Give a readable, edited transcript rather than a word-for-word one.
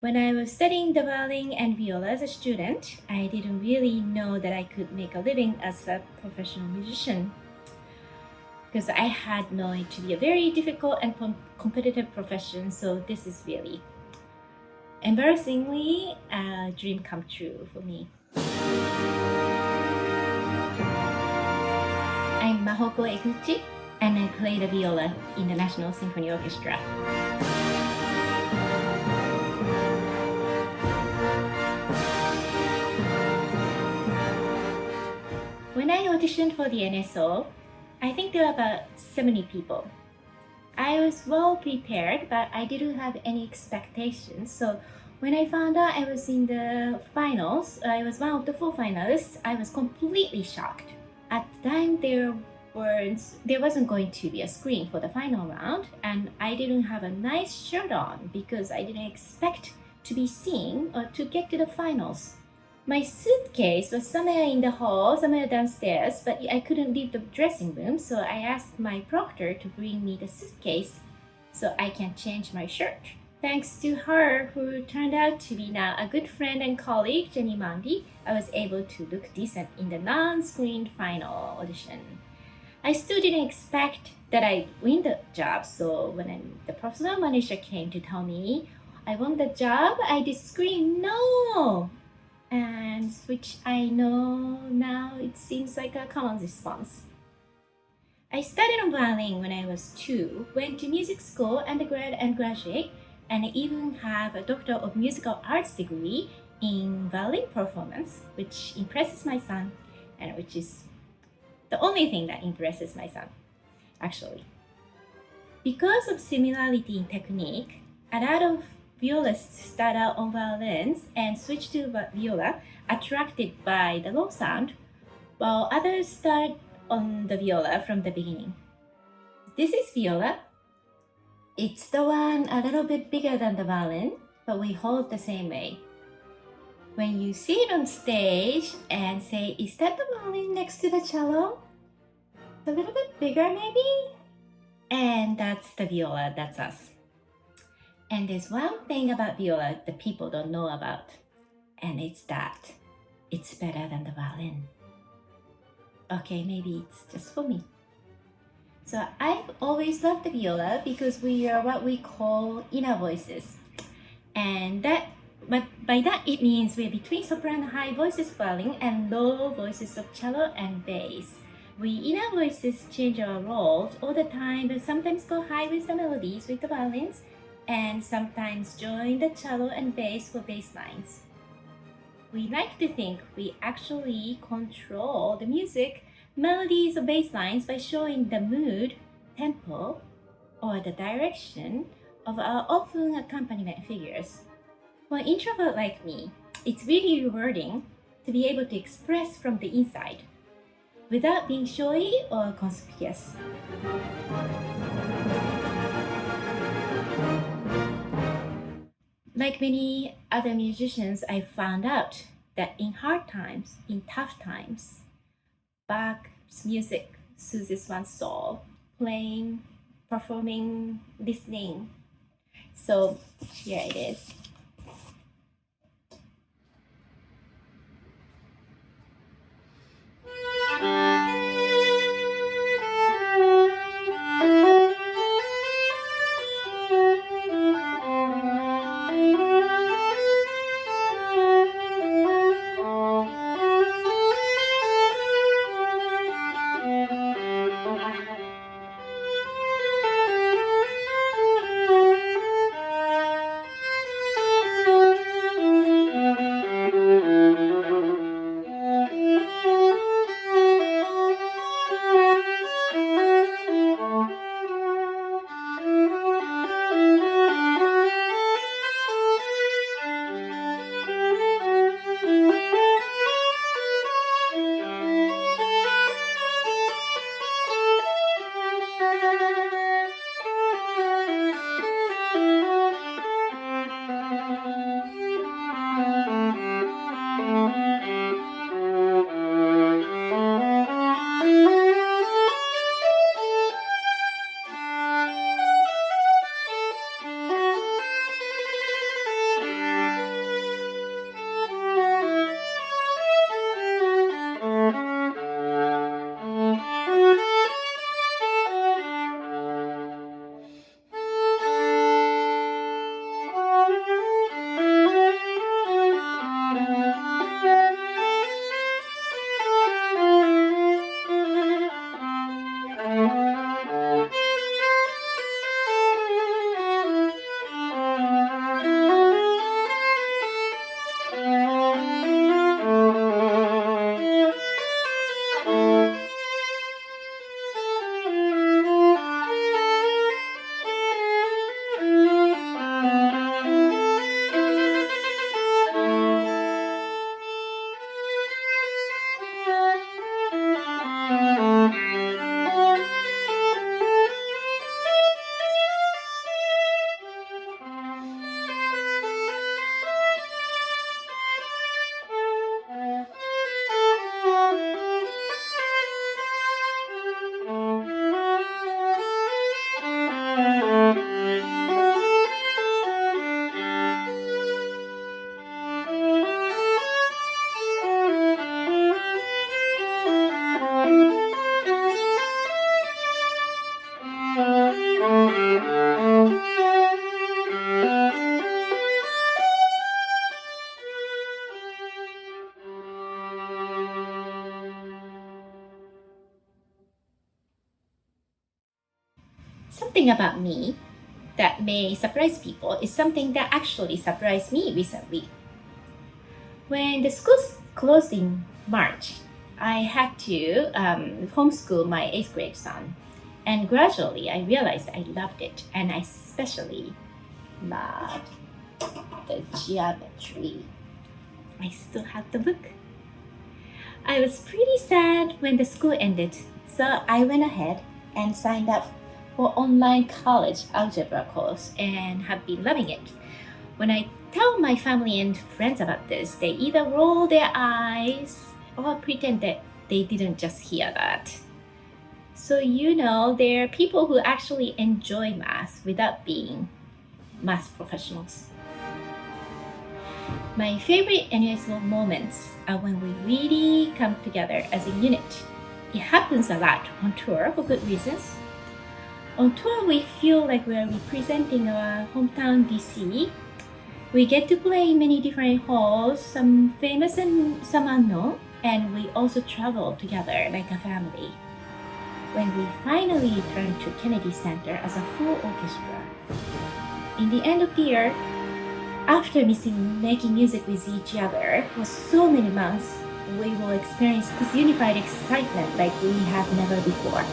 When I was studying the violin and viola as a student, I didn't really know that I could make a living as a professional musician because I had known it to be a very difficult and competitive profession. So this is really embarrassingly a dream come true for me. I'm Mahoko Eguchi, and I play the viola in the National Symphony Orchestra. When I auditioned for the NSO, I think there were about 70 people. I was well prepared, but I didn't have any expectations. So when I found out I was in the finals, I was one of the 4 finalists, I was completely shocked. At the time, there wasn't going to be a screen for the final round, and I didn't have a nice shirt on because I didn't expect to be seen or to get to the finals. My suitcase was somewhere in the hall, somewhere downstairs, but I couldn't leave the dressing room, so I asked my proctor to bring me the suitcase so I can change my shirt. Thanks to her, who turned out to be now a good friend and colleague, Jenny Mandy, I was able to look decent in the non-screened final audition. I still didn't expect that I'd win the job, so when the professional manager came to tell me I won the job, I did scream, "No!" And which I know now it seems like a common response. I studied on violin when I was 2, went to music school, undergrad and graduate, and I even have a Doctor of Musical Arts degree in violin performance, which impresses my son, and which is the only thing that impresses my son, actually. Because of similarity in technique, a lot of violists start out on violins and switch to viola, attracted by the low sound, while others start on the viola from the beginning. This is viola. It's the one a little bit bigger than the violin, but we hold the same way. When you see it on stage and say, "Is that the violin next to the cello? A little bit bigger maybe?" And that's the viola, that's us. And there's one thing about viola that people don't know about, and it's that it's better than the violin. Okay, maybe it's just for me. So I've always loved the viola because we are what we call inner voices. But by that it means we're between soprano high voices violin and low voices of cello and bass. We inner voices change our roles all the time, but sometimes go high with the melodies with the violins, and sometimes join the cello and bass for bass lines. We like to think we actually control the music, melodies or bass lines by showing the mood, tempo, or the direction of our often accompaniment figures. For an introvert like me, it's really rewarding to be able to express from the inside without being showy or conspicuous. Like many other musicians, I found out that in hard times, in tough times, Bach's music soothes one's soul, playing, performing, listening. So here it is. something about me that may surprise people is something that actually surprised me recently. When the schools closed in March, I had to homeschool my 8th grade son. And gradually I realized I loved it, and I especially loved the geometry. I still have the book. I was pretty sad when the school ended, so I went ahead and signed up for online college algebra course and have been loving it. When I tell my family and friends about this, they either roll their eyes or pretend that they didn't just hear that. So there are people who actually enjoy math without being math professionals. My favorite NSO moments are when we really come together as a unit. It happens a lot on tour for good reasons. On tour, we feel like we are representing our hometown DC. We get to play in many different halls, some famous and some unknown, and we also travel together like a family. When we finally returned to Kennedy Center as a full orchestra, in the end of the year, after missing making music with each other for so many months, we will experience this unified excitement like we have never before.